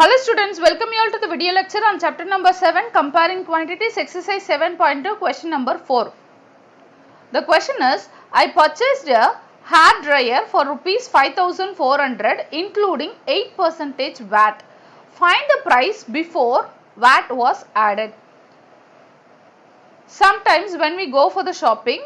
Hello students, welcome you all to the video lecture on chapter number 7, comparing quantities, exercise 7.2, question number 4. The question is, I purchased a hair dryer for rupees 5400 including 8% VAT. Find the price before VAT was added. Sometimes when we go for the shopping,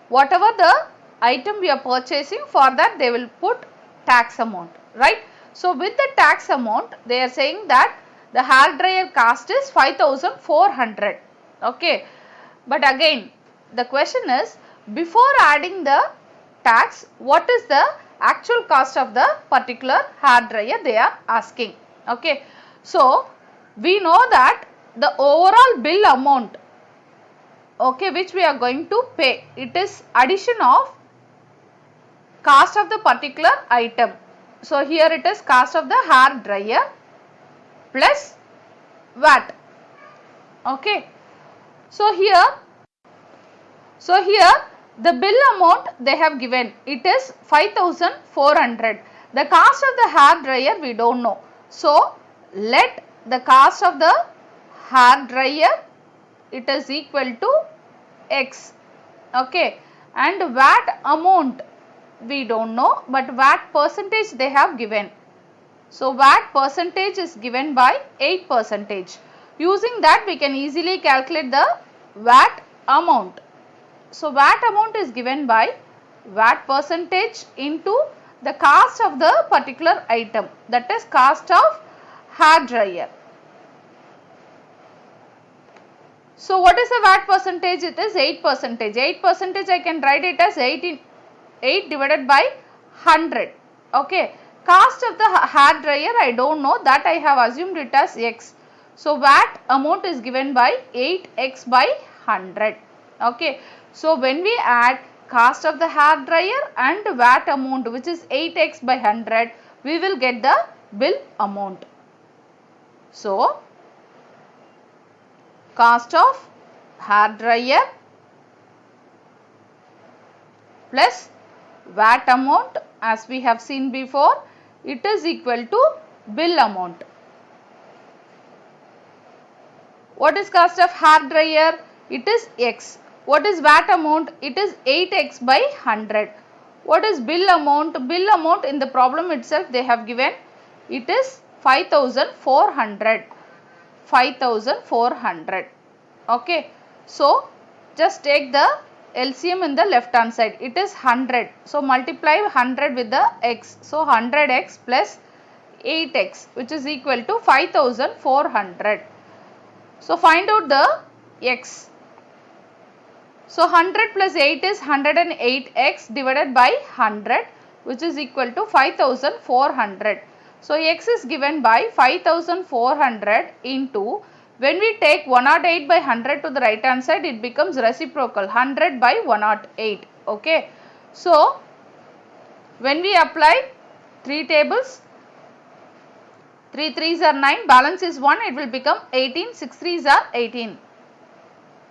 whatever the item we are purchasing, for that they will put tax amount, right? So with the tax amount, they are saying that the hair dryer cost is 5400. Okay. But again, the question is, before adding the tax, what is the actual cost of the particular hair dryer they are asking. Okay. So we know that the overall bill amount, okay, which we are going to pay, it is addition of cost of the particular item. So here it is cost of the hair dryer plus VAT. Okay. So here the bill amount they have given, it is 5400. The cost of the hair dryer we don't know. So let the cost of the hair dryer, it is equal to X. Okay. And VAT amount we don't know, but VAT percentage they have given. So VAT percentage is given by 8%. Using that we can easily calculate the VAT amount. So VAT amount is given by VAT percentage into the cost of the particular item, that is cost of hair dryer. So what is the VAT percentage? It is 8%. 8% I can write it as 8 divided by 100. Okay. Cost of the hair dryer I don't know, that I have assumed it as X. So VAT amount is given by 8x by 100. Okay. So when we add cost of the hair dryer and VAT amount, which is 8x by 100, we will get the bill amount. So cost of hair dryer plus VAT amount, as we have seen before, it is equal to bill amount. What is cost of hair dryer? It is X. What is VAT amount? It is 8x by 100. What is bill amount? Bill amount in the problem itself they have given, it is 5400. 5400. Okay. So just take the LCM in the left hand side, it is 100. So multiply 100 with the x. So 100x plus 8x, which is equal to 5400. So find out the x. So 100 plus 8 is 108x divided by 100, which is equal to 5400. So x is given by 5400 into, when we take 108 by 100 to the right hand side, it becomes reciprocal, 100 by 108. Okay. So when we apply 3 tables, 3 3s are 9, balance is 1, it will become 18, 6 3s are 18.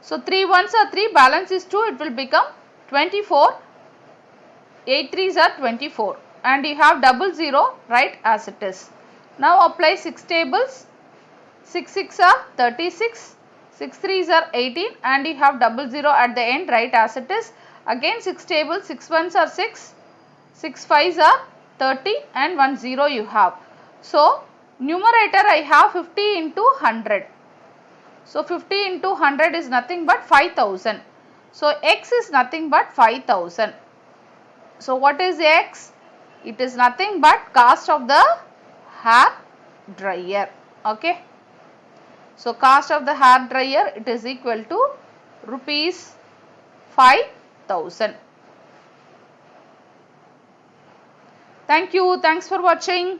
So 3 1s are 3, balance is 2, it will become 24, 8 3s are 24, and you have 00, right as it is. Now apply 6 tables, 6 6 are 36, 6 3s are 18, and you have 00 at the end, right as it is. Again 6 tables, 6 1s are 6, 6 5s are 30, and 1 0 you have. So numerator I have 50 into 100. So 50 into 100 is nothing but 5000. So x is nothing but 5000. So what is x? It is nothing but cost of the hair dryer. Okay. So cost of the hair dryer, it is equal to rupees 5000. Thank you. Thanks for watching.